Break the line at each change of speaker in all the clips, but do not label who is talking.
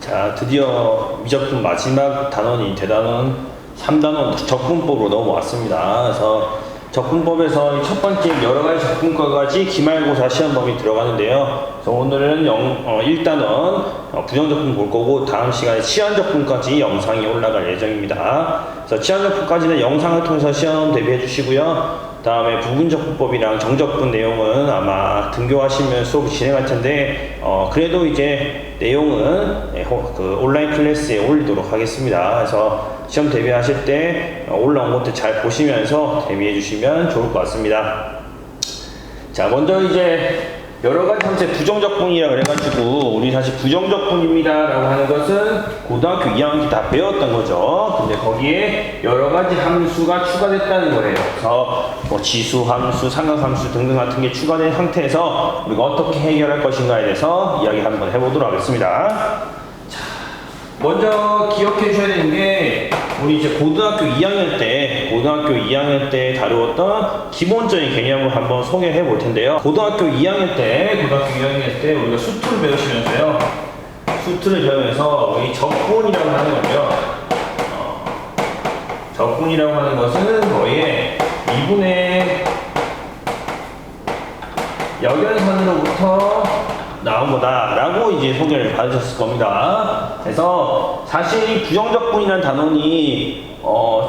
자, 드디어 미적분 마지막 단원인 대단원 3단원 적분법으로 넘어왔습니다. 그래서 적분법에서 첫 번째 여러 가지 적분과까지 기말고사 시험범위 들어가는데요. 그래서 오늘은 1단원 부정적분 볼 거고, 다음 시간에 치안적분까지 영상이 올라갈 예정입니다. 그래서 치안적분까지는 영상을 통해서 시험 대비해 주시고요. 다음에 부분적분법이랑 정적분 내용은 아마 등교하시면 수업이 진행할 텐데, 그래도 이제 내용은 그 온라인 클래스에 올리도록 하겠습니다. 그래서 시험 대비하실 때 올라온 것들 잘 보시면서 대비해 주시면 좋을 것 같습니다. 자, 먼저 이제 여러 가지 함수의 부정적분이라 그래가지고, 우리 사실 부정적분입니다 라고 하는 것은 고등학교 2학년 다 배웠던 거죠. 근데 거기에 여러 가지 함수가 추가됐다는 거예요. 그래서 뭐 지수함수, 삼각함수 등등 같은 게 추가된 상태에서 우리가 어떻게 해결할 것인가에 대해서 이야기 한번 해보도록 하겠습니다. 자, 먼저 기억해 주셔야 되는 게, 우리 이제 고등학교 2학년 때 다루었던 기본적인 개념을 한번 소개해 볼 텐데요. 고등학교 2학년 때 우리가 수투를 배우시면서요. 수투를 배우면서 우리 적분이라고 하는 거죠. 적분이라고 하는 것은 거의 미분의 역연선으로부터 나온 거다라고 이제 소개를 받으셨을 겁니다. 그래서 사실 이 부정적분이라는 단원이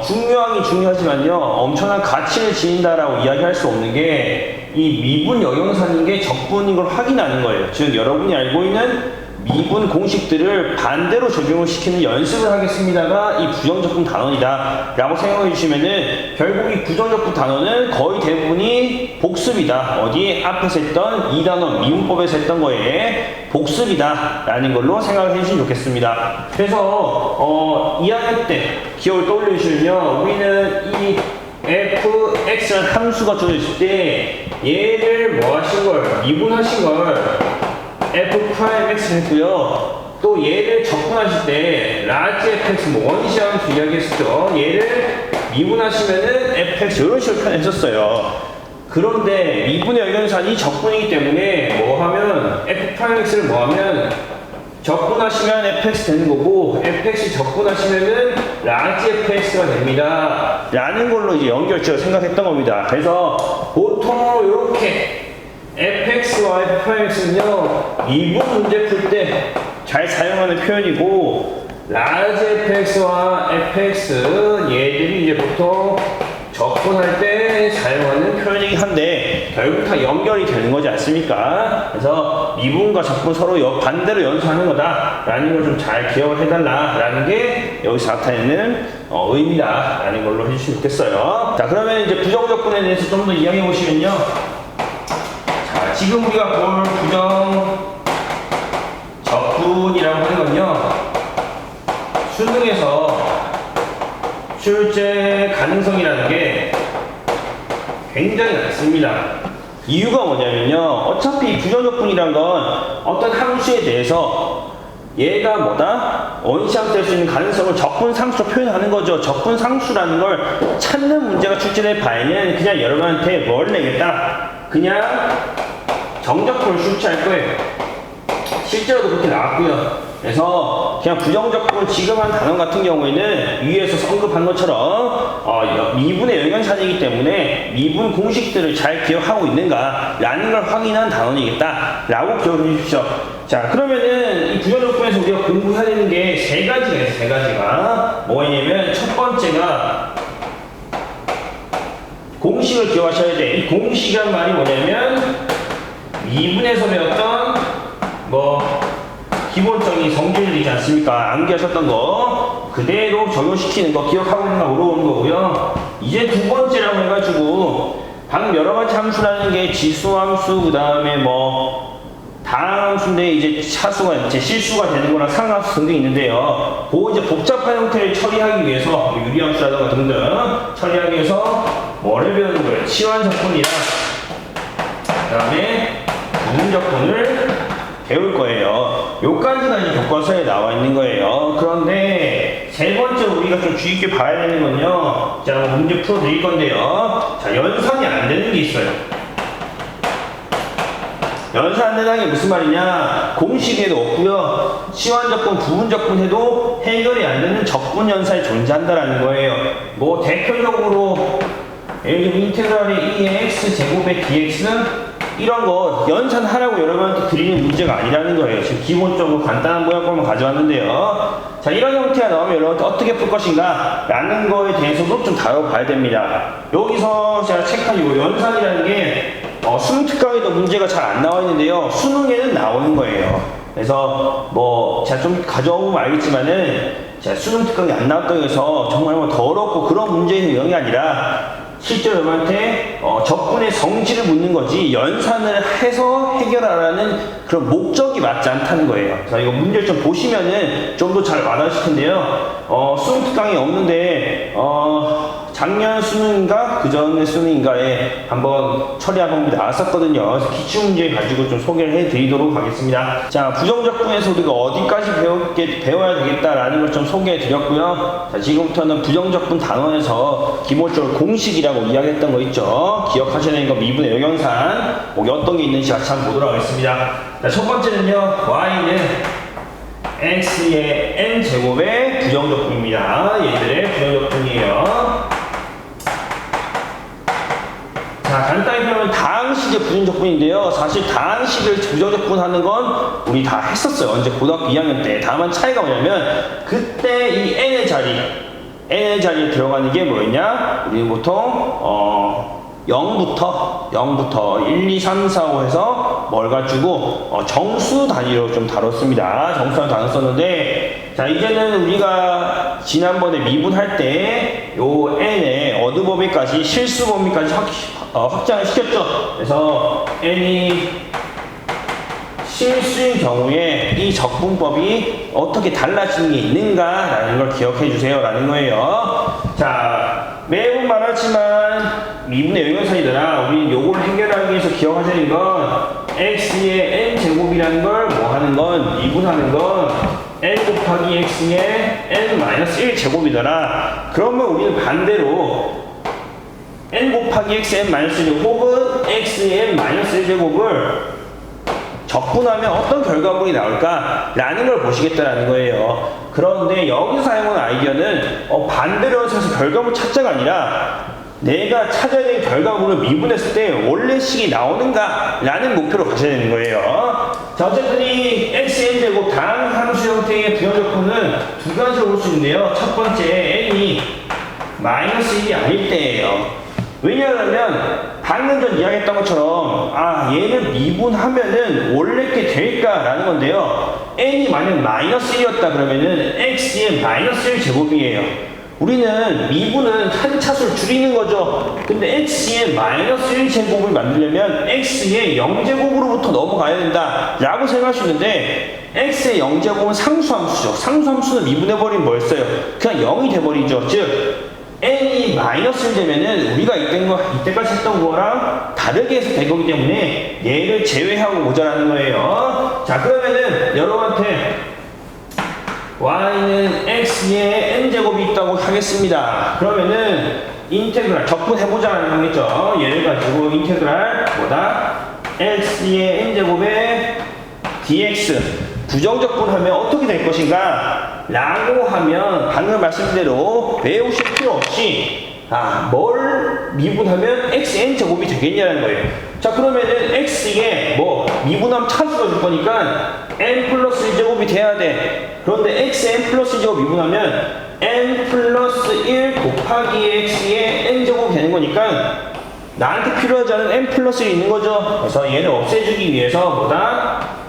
중요하긴 중요하지만요, 엄청난 가치를 지닌다라고 이야기할 수 없는 게, 이 미분 역영선인 게 적분인 걸 확인하는 거예요. 즉 여러분이 알고 있는 미분 공식들을 반대로 적용을 시키는 연습을 하겠습니다가 이 부정적분 단원이다 라고 생각해 주시면은, 결국 이 부정적분 단원은 거의 대부분이 복습이다. 어디 앞에서 했던 2단원 미분법에서 했던 거에 복습이다 라는 걸로 생각을 해 주시면 좋겠습니다. 그래서 2학년 때 기억을 떠올려 주시면요, 우리는 이 fx라는 함수가 주어져 있을 때 얘를 뭐 하신 걸, 미분하신 걸 f'(x) 했고요. 또 얘를 적분하실 때 라지 fx, 뭐 원시 함수 이야기했었죠. 얘를 미분하시면은 fx 이런 식으로 표현했었어요. 그런데 미분의 역연산이 적분이기 때문에 뭐 하면 f'(x를 뭐 하면 적분하시면 fx 되는 거고, fx 적분하시면은 라지 fx가 됩니다 라는 걸로 이제 연결지어 생각했던 겁니다. 그래서 보통 이렇게 fx와 f'x는요, 미분 문제 풀 때 잘 사용하는 표현이고, 라지 fx와 fx 얘들이 이제 보통 적분할 때 사용하는 표현이긴 한데, 결국 다 연결이 되는 거지 않습니까? 그래서 미분과 적분 서로 반대로 연산하는 거다 라는 걸 좀 잘 기억을 해달라 라는 게 여기서 나타내는 의미다 라는 걸로 해주시면 좋겠어요. 자, 그러면 이제 부정적분에 대해서 좀 더 이야기해 보시면요, 지금 우리가 볼 부정적분이라고 하는 건요, 수능에서 출제 가능성이라는 게 굉장히 낮습니다. 이유가 뭐냐면요, 어차피 부정적분이란 건 어떤 함수에 대해서 얘가 뭐다? 원시함수 될 수 있는 가능성을 적분상수로 표현하는 거죠. 적분상수라는 걸 찾는 문제가 출제될 바에는 그냥 여러분한테 뭘 내겠다? 그냥 정적분을 출제할 거예요. 실제로도 그렇게 나왔고요. 그래서 그냥 부정적분 지금 한 단원 같은 경우에는 위에서 언급한 것처럼 미분의 역연산이기 때문에 미분 공식들을 잘 기억하고 있는가 라는 걸 확인한 단원이겠다 라고 기억해 주십시오. 자, 그러면은 이 부정적분에서 우리가 공부해야 되는 게 세 가지가 있어요. 세 가지가 뭐냐면, 첫 번째가 공식을 기억하셔야 돼. 이 공식이란 말이 뭐냐면, 미분에서 배웠던 기본적인 성질들이 있지 않습니까? 암기하셨던 거 그대로 적용시키는 거, 기억하고 있는 거 물어보는 거고요. 이제 두 번째라고 해가지고, 방금 여러 가지 함수라는 게 지수함수, 그 다음에 다항함수인데 이제 차수가 이제 실수가 되는 거랑 상함수 등등 있는데요. 그 이제 복잡한 형태를 처리하기 위해서 유리함수라든가 등등 처리하기 위해서 뭐를 배우는 거예요? 치환적분이랑 그 다음에 부분적분을 배울 거예요. 요까지가 이제 교과서에 나와 있는 거예요. 그런데 세 번째 우리가 좀 주의 깊게 봐야 되는 건요, 자, 문제 풀어 드릴 건데요. 자, 연산이 안 되는 게 있어요. 연산된다는 게 무슨 말이냐? 공식에도 없고요. 시환적분, 부분적분 해도 해결이 안 되는 적분 연산이 존재한다라는 거예요. 뭐 대표적으로 예를 들면 인테그랄의 2x 제곱의 dx는 이런 거 연산하라고 여러분한테 드리는 문제가 아니라는 거예요. 지금 기본적으로 간단한 모양법만 가져왔는데요. 자, 이런 형태가 나오면 여러분한테 어떻게 풀 것인가 라는 거에 대해서도 좀 다뤄봐야 됩니다. 여기서 제가 체크한 이 연산이라는 게 수능 특강에도 문제가 잘 안 나와 있는데요. 수능에는 나오는 거예요. 그래서 뭐 제가 좀 가져오면 알겠지만은 제가 수능 특강이 안 나왔다고 해서 정말 뭐 더럽고 그런 문제의 유형이 아니라 실제로 여러분한테 적분의 성질을 묻는 거지 연산을 해서 해결하라는 그런 목적이 맞지 않다는 거예요. 그래서 이거 문제를 좀 보시면은 좀 더 잘 와닿으실 텐데요. 수능 특강이 없는데 작년 수능인가 그 전에 수능인가에 한번 처리한 방법이 나왔었거든요. 그래서 기출문제 가지고 좀 소개를 해드리도록 하겠습니다. 자, 부정적분에서 우리가 어디까지 배워야 되겠다라는 걸 좀 소개해 드렸고요. 자, 지금부터는 부정적분 단원에서 기본적으로 공식이라고 이야기했던 거 있죠. 기억하셔야 되는 거 미분의 역연산 뭐 어떤 게 있는지 같이 한번 보도록 하겠습니다. 자, 첫 번째는요. y는 x의 n제곱의 부정적분입니다. 얘들의 부정적분이에요. 자, 간단히 표현하면 다항식의 부정적분인데요. 사실 다항식을 부정적분 하는 건 우리 다 했었어요. 언제 고등학교 2학년 때. 다만 차이가 뭐냐면 그때 이 n의 자리에 들어가는 게 뭐였냐? 우리는 보통 0부터 1, 2, 3, 4, 5 해서 뭘 가지고 정수 단위로 좀 다뤘습니다. 정수 단위로 다뤘었는데 자, 이제는 우리가 지난번에 미분할 때 요 n의 어느 범위까지 실수 범위까지 확장을 시켰죠. 그래서 n이 실수인 경우에 이 적분법이 어떻게 달라지는 게 있는가라는 걸 기억해 주세요 라는 거예요. 자, 매번 말하지만 미분의 역연산이더라. 우리 요걸 해결하기 위해서 기억하셔야 되는 건 x의 n제곱이라는 걸 뭐 하는 건 미분하는 건 n 곱하기 x의 n-1제곱이더라. 그러면 우리는 반대로 n 곱하기 x의 n-1제곱 혹은 x의 n-1제곱을 적분하면 어떤 결과물이 나올까? 라는 걸 보시겠다라는 거예요. 그런데 여기서 사용한 아이디어는 반대로 해서 결과물 찾자가 아니라 내가 찾아야 되는 결과물을 미분했을 때 원래 식이 나오는가? 라는 목표로 가셔야 되는 거예요. 자, 어쨌든 이 xn제곱 다항함수 형태의 부정적분은 두 가지로 볼 수 있는데요. 첫 번째, n이 -1이 아닐 때예요. 왜냐하면 방금 전 이야기했던 것처럼 얘를 미분하면은 원래 게 될까라는 건데요. n이 만약 -1이었다 그러면은 x의 -1제곱이에요. 우리는 미분은 한 차수를 줄이는 거죠. 근데 x의 -1제곱을 만들려면 x의 0제곱으로부터 넘어가야 된다 라고 생각할 수 있는데 x의 0제곱은 상수함수죠. 상수함수는 미분해버리면 뭐였어요? 그냥 0이 돼버리죠. 즉 n이 -1 되면은 우리가 이때까지 했던 거랑 다르게 해서 된 거기 때문에 얘를 제외하고 보자라는 거예요. 자, 그러면은 여러분한테 y는 x의 n제곱이 있다고 하겠습니다. 그러면은 인테그랄 적분해보자라는 거겠죠. 얘를 가지고 인테그랄 x의 n제곱의 dx 부정적분하면 어떻게 될 것인가? 라고 하면 방금 말씀드린 대로 외우실 필요 없이 뭘 미분하면 xn제곱이 되겠냐는 거예요. 자, 그러면은 x에 미분하면 차수가 줄 거니까 n 플러스 1제곱이 돼야 돼. 그런데 xn 플러스 1제곱 미분하면 n 플러스 1 곱하기 x의 n제곱이 되는 거니까 나한테 필요하지 않은 n 플러스 1이 있는 거죠. 그래서 얘를 없애주기 위해서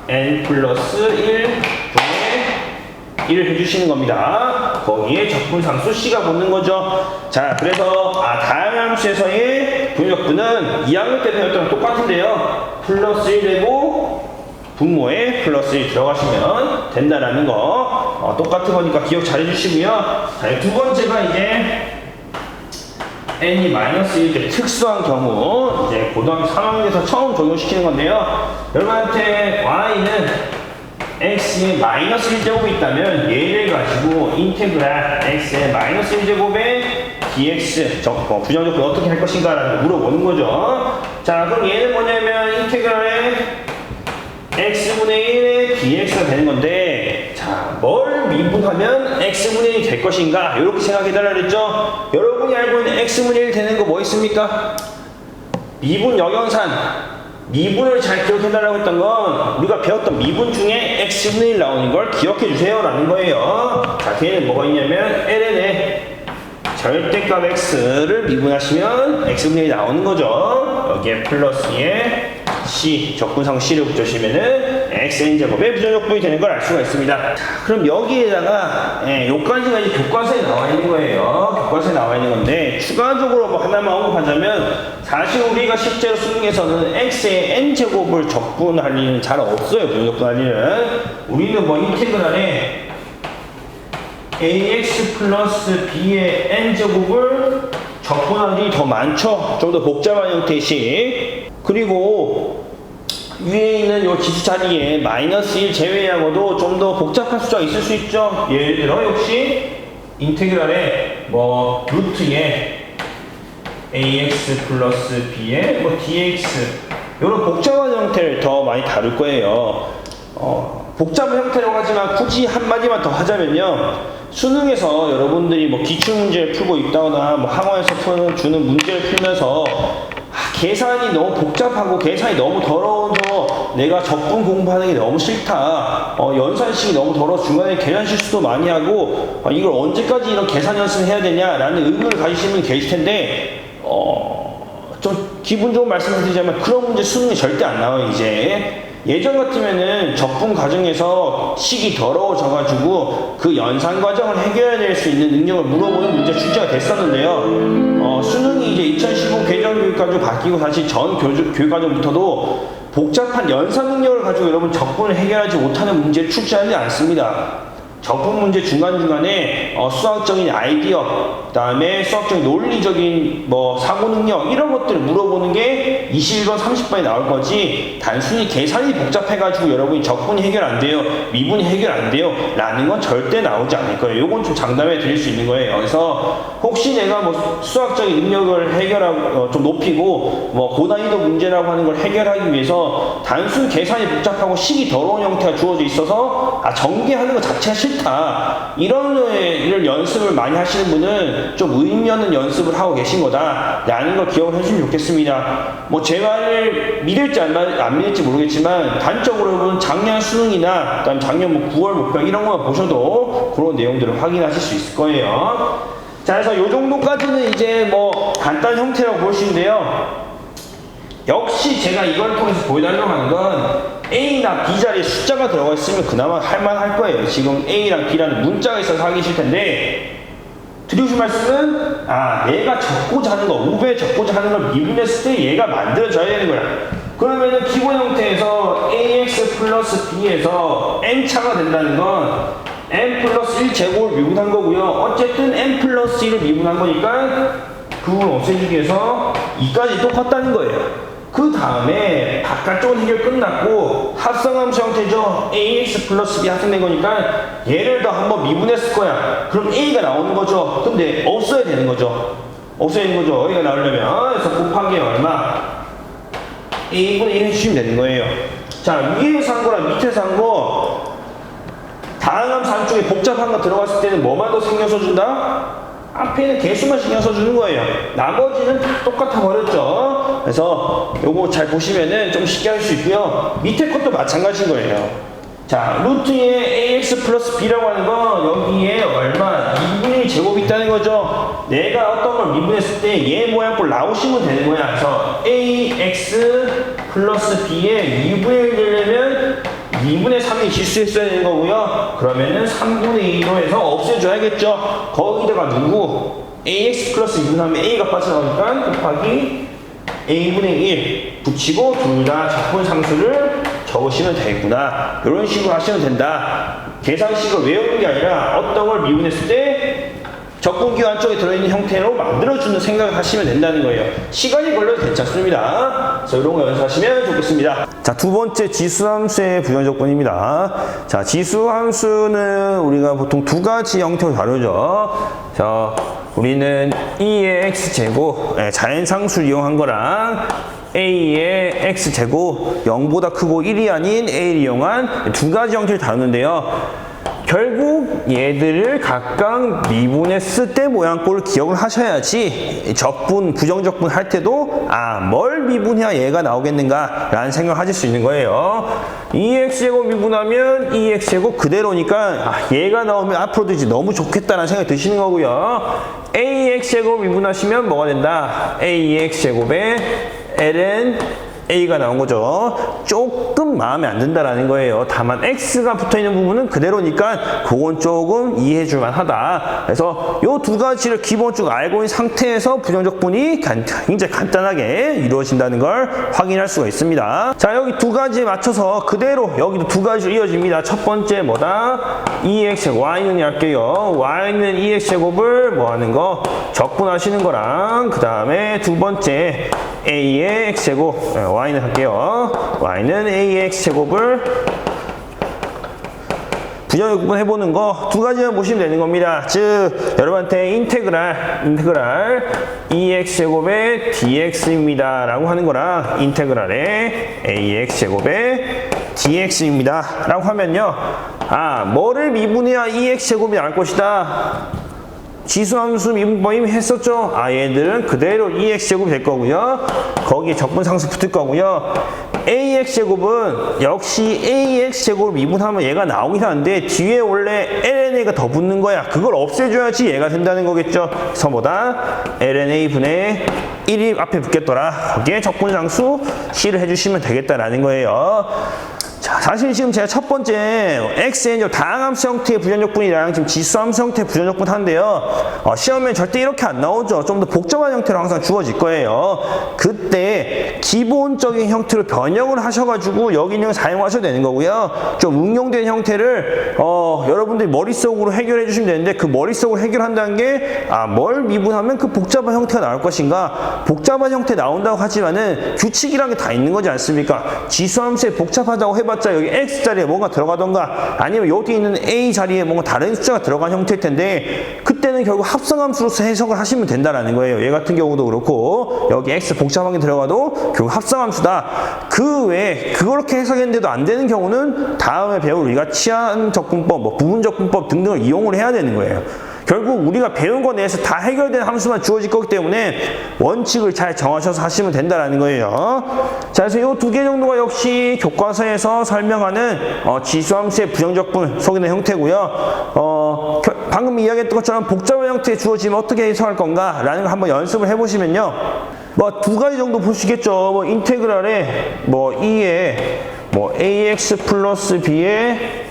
n 플러스 1 중에 1을 해주시는 겁니다. 거기에 적분상수 C가 붙는 거죠. 자, 그래서 다항함수에서의 부정적분은 2학년 때 배웠던 거랑 똑같은데요. 플러스 1 되고 분모에 플러스 1 들어가시면 된다라는 거 똑같은 거니까 기억 잘 해주시고요. 자, 두 번째가 이제 n이 -1 때 특수한 경우 이제 고등학교 3학년에서 처음 적용시키는 건데요. 여러분한테 y는 x의 -1제곱이 있다면 얘를 가지고 인테그랄 x의 -1제곱의 dx 부정적분 어떻게 할 것인가 라는 걸 물어보는 거죠. 자, 그럼 얘는 뭐냐면 인테그랄의 x분의 1의 dx가 되는 건데, 자, 뭘 미분하면 x분의 1이 될 것인가? 이렇게 생각해달라 그랬죠? 여러분이 알고 있는 x분의 1 되는 거 뭐 있습니까? 미분 역연산. 미분을 잘 기억해달라고 했던 건 우리가 배웠던 미분 중에 x분의 1 나오는 걸 기억해주세요 라는 거예요. 자, 걔는 뭐가 있냐면 ln의 절대값 x를 미분하시면 x분의 1이 나오는 거죠. 여기에 플러스에 c, 적분상 c를 붙여주시면은 xn제곱의 부정적분이 되는 걸 알 수가 있습니다. 자, 그럼 여기에다가 요까지가 이제 교과서에 나와 있는 거예요. 교과서에 나와 있는 건데, 추가적으로 뭐 하나만 언급하자면, 사실 우리가 실제로 수능에서는 x의 n제곱을 적분할 일은 잘 없어요. 부정적분할 일은. 우리는 뭐 인테그랄에 ax 플러스 b의 n제곱을 적분할 일이 더 많죠. 좀 더 복잡한 형태의 식. 그리고 위에 있는 요 지수 자리에 마이너스 1 제외하고도 좀 더 복잡한 숫자가 있을 수 있죠. 예를 들어 역시 인테그랄에 뭐 루트에 ax 플러스 b에 뭐 dx 이런 복잡한 형태를 더 많이 다룰 거예요. 복잡한 형태라고 하지만 굳이 한마디만 더 하자면요, 수능에서 여러분들이 뭐 기출문제를 풀고 있다거나 뭐 학원에서 주는 문제를 풀면서 계산이 너무 복잡하고 계산이 너무 더러워서 내가 적분 공부하는 게 너무 싫다, 연산식이 너무 더러워서 중간에 계산 실수도 많이 하고 이걸 언제까지 이런 계산 연습을 해야 되냐라는 의문을 가지시는 분이 계실 텐데, 좀 기분 좋은 말씀을 드리자면 그런 문제 수능에 절대 안 나와요. 이제 예전 같으면은 적분 과정에서 식이 더러워져가지고 그 연산 과정을 해결해낼 수 있는 능력을 물어보는 문제 출제가 됐었는데요. 수능이 이제 2015 개정교육과정 바뀌고 사실 전 교육과정부터도 복잡한 연산 능력을 가지고 여러분 적분을 해결하지 못하는 문제를 출제하지 않습니다. 적분 문제 중간중간에 수학적인 아이디어, 그 다음에 수학적인 논리적인 뭐 사고 능력 이런 것들을 물어보는 게 21번 30번에 나올 거지, 단순히 계산이 복잡해가지고 여러분이 적분이 해결 안 돼요, 미분이 해결 안 돼요 라는 건 절대 나오지 않을 거예요. 요건 좀 장담해 드릴 수 있는 거예요. 그래서 혹시 내가 뭐 수학적인 능력을 해결하고 좀 높이고 뭐 고난이도 문제라고 하는 걸 해결하기 위해서 단순 계산이 복잡하고 식이 더러운 형태가 주어져 있어서 전개하는 것 자체가 싫다, 이런 일 연습을 많이 하시는 분은 좀 의미 없는 연습을 하고 계신 거다 라는 걸 기억을 해주시면 좋겠습니다. 뭐 제 말을 믿을지 안 믿을지 모르겠지만 단적으로는 작년 수능이나 그다음 작년 뭐 9월 목표 이런 거만 보셔도 그런 내용들을 확인하실 수 있을 거예요. 자, 그래서 요 정도까지는 이제 뭐 간단 형태라고 보시는데요, 역시 제가 이걸 통해서 보여달라고 하는 건 A나 B 자리에 숫자가 들어가 있으면 그나마 할만할 거예요. 지금 A랑 B라는 문자가 있어서 하기 싫을 텐데, 드리고 싶은 말씀은 얘가 적고자 하는 거, 5배 적고자 하는 걸 미분했을 때 얘가 만들어져야 되는 거야. 그러면은 기본 형태에서 AX 플러스 B에서 N차가 된다는 건 N 플러스 1 제곱을 미분한 거고요. 어쨌든 N 플러스 1을 미분한 거니까 그 부분 없애주기 위해서 2까지 똑같다는 거예요. 그 다음에 바깥쪽은 해결 끝났고 합성함수 형태죠. ax 플러스 b 합성된 거니까 얘를 더 한번 미분했을 거야. 그럼 a가 나오는 거죠. 근데 없어야 되는 거죠. 없어야 되는 거죠. a가 나오려면. 그래서 곱하기 얼마? a분의 1 해주시면 되는 거예요. 자, 위에서 한 거랑 밑에서 한 거, 다항함수 한쪽에 복잡한 거 들어갔을 때는 뭐만 더 신경 써준다? 앞에는 개수만 신경 써주는 거예요. 나머지는 똑같아 버렸죠. 그래서 요거 잘 보시면은 좀 쉽게 할 수 있고요. 밑에 것도 마찬가지인 거예요. 자, 루트에 ax 플러스 b라고 하는 건 여기에 얼마? 2분의 1 제곱이 있다는 거죠. 내가 어떤 걸 미분했을 때 얘 모양꼴 나오시면 되는 거야. 그래서 ax 플러스 b에 2분의 1 되려면 2분의 3이 실수했어야 되는 거고요. 그러면은 3분의 2로 해서 없애줘야겠죠. 거기다가 누구? ax 플러스 2분의 하면 a가 빠져나오니까 곱하기 a분의 1 붙이고 둘 다 적분상수를 적으시면 되겠구나. 이런 식으로 하시면 된다. 계산식을 외우는 게 아니라 어떤 걸 미분했을 때 적분기 안쪽에 들어있는 형태로 만들어주는 생각을 하시면 된다는 거예요. 시간이 걸려도 괜찮습니다. 그래서 이런 거 연습하시면 좋겠습니다. 자, 두 번째 지수함수의 부정적분입니다. 자, 지수함수는 우리가 보통 두 가지 형태로 다루죠. 자, 우리는 2의 x제곱, 자연상수를 이용한 거랑 a의 x제곱 0보다 크고 1이 아닌 a를 이용한 두 가지 형태를 다루는데요. 결국 얘들을 각각 미분했을 때 모양꼴을 기억을 하셔야지 적분, 부정적분 할 때도 뭘 미분해야 얘가 나오겠는가 라는 생각을 하실 수 있는 거예요. 2x제곱 미분하면 2x제곱 그대로니까 얘가 나오면 앞으로도 이제 너무 좋겠다라는 생각이 드시는 거고요. ax제곱 미분하시면 뭐가 된다? ax제곱에 ln a가 나온 거죠. 조금 마음에 안 든다라는 거예요. 다만 x가 붙어있는 부분은 그대로니까 그건 조금 이해해줄 만하다. 그래서 이 두 가지를 기본적으로 알고 있는 상태에서 부정적분이 굉장히 간단하게 이루어진다는 걸 확인할 수가 있습니다. 자, 여기 두 가지에 맞춰서 그대로 여기도 두 가지로 이어집니다. 첫 번째 뭐다? 2x제곱 y는 할게요. y는 2x제곱을 뭐 하는 거? 적분하시는 거랑 그 다음에 두 번째 a의 x제곱 y는 할게요. y는 a의 x제곱을 부정적분 해보는 거 두 가지만 보시면 되는 겁니다. 즉 여러분한테 인테그랄 2x제곱의 dx입니다 라고 하는 거랑 인테그랄의 ax제곱의 dx입니다 라고 하면요, 뭐를 미분해야 2x제곱이 나올 것이다. 지수함수 미분법 이미 했었죠? 얘들은 그대로 2x제곱이 될 거고요. 거기에 적분상수 붙을 거고요. ax제곱은 역시 ax제곱을 미분하면 얘가 나오긴 하는데 뒤에 원래 lna가 더 붙는 거야. 그걸 없애줘야지 얘가 된다는 거겠죠. 그래서 뭐다? lna분의 1이 앞에 붙겠더라. 거기에 적분상수 C를 해주시면 되겠다라는 거예요. 자, 사실 지금 제가 첫 번째 xn제곱 다항함수 형태의 부정적분이랑 지금 지수함수 형태의 부정적분 하는데요. 시험에 절대 이렇게 안 나오죠. 좀 더 복잡한 형태로 항상 주어질 거예요. 그때 기본적인 형태로 변형을 하셔가지고 여기 있는 걸 사용하셔도 되는 거고요. 좀 응용된 형태를 여러분들이 머릿속으로 해결해 주시면 되는데, 그 머릿속으로 해결한다는 게 뭘 미분하면 그 복잡한 형태가 나올 것인가. 복잡한 형태 나온다고 하지만은 규칙이란 게 다 있는 거지 않습니까? 지수함수에 복잡하다고 해봤자 여기 x 자리에 뭔가 들어가던가 아니면 여기 있는 a 자리에 뭔가 다른 숫자가 들어간 형태일 텐데, 그때는 결국 합성함수로서 해석을 하시면 된다라는 거예요. 얘 같은 경우도 그렇고 여기 x 복잡한 게 들어가도 결국 합성함수다. 그 외에 그렇게 해석했는데도 안 되는 경우는 다음에 배울 우리가 치환적분법, 부분적분법 등등을 이용을 해야 되는 거예요. 결국 우리가 배운 거 내에서 다 해결된 함수만 주어질 거기 때문에 원칙을 잘 정하셔서 하시면 된다는 거예요. 자, 그래서 이 두 개 정도가 역시 교과서에서 설명하는 지수함수의 부정적분 속이는 형태고요. 방금 이야기했던 것처럼 복잡한 형태에 주어지면 어떻게 해석할 건가 라는 걸 한번 연습을 해보시면요, 두 가지 정도 보시겠죠. 인테그랄에 2에 ax 플러스 b에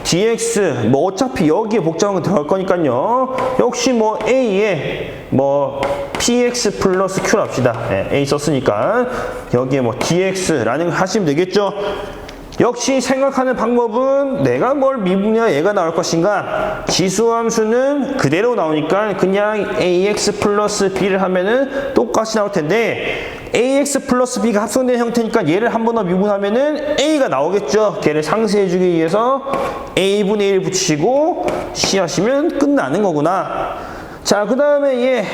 dx, 어차피 여기에 복잡한 거 들어갈 거니까요. 역시 a에 px 플러스 q를 합시다. a 썼으니까 여기에 dx라는 거 하시면 되겠죠. 역시 생각하는 방법은 내가 뭘 미분해야 얘가 나올 것인가. 지수함수는 그대로 나오니까 그냥 ax 플러스 b를 하면은 똑같이 나올 텐데, ax 플러스 b가 합성된 형태니까 얘를 한 번 더 미분하면은 a가 나오겠죠. 걔를 상쇄해주기 위해서 a분의 1 붙이고 c 하시면 끝나는 거구나. 자, 그 다음에 얘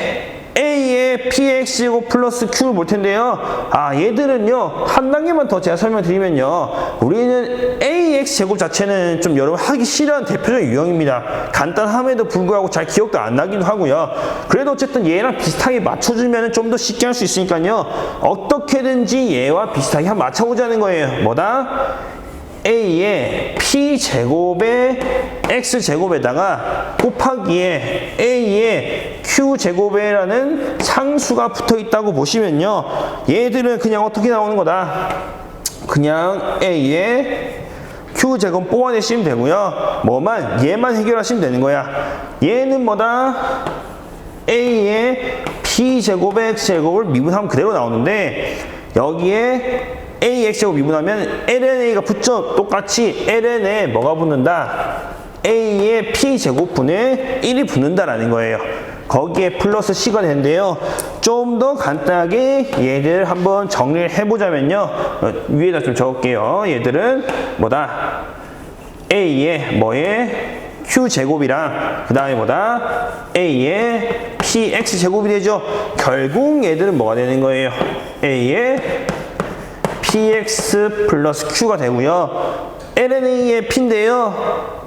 a의 px제곱 플러스 q를 볼 텐데요. 얘들은요, 한 단계만 더 제가 설명드리면요, 우리는 ax제곱 자체는 좀 여러분 하기 싫어하는 대표적인 유형입니다. 간단함에도 불구하고 잘 기억도 안 나기도 하고요. 그래도 어쨌든 얘랑 비슷하게 맞춰주면 좀 더 쉽게 할 수 있으니까요, 어떻게든지 얘와 비슷하게 한번 맞춰보자는 거예요. 뭐다? a의 p제곱의 x제곱에다가 곱하기에 a의 q제곱이라는 상수가 붙어 있다고 보시면요, 얘들은 그냥 어떻게 나오는 거다? 그냥 a의 q제곱 뽑아내시면 되고요. 얘만 해결하시면 되는 거야. 얘는 뭐다? a의 p제곱의 x제곱을 미분하면 그대로 나오는데, 여기에 ax제곱 미분하면 lna가 붙죠. 똑같이 ln에 뭐가 붙는다? a의 p제곱분의 1이 붙는다라는 거예요. 거기에 플러스 c가 되는데요. 좀 더 간단하게 얘들 한번 정리를 해보자면요, 위에다 좀 적을게요. 얘들은 뭐다? a의 q 제곱이랑 그 다음에 뭐다? a의 px 제곱이 되죠. 결국 얘들은 뭐가 되는 거예요? a의 px 플러스 q가 되고요. lnA의 p인데요.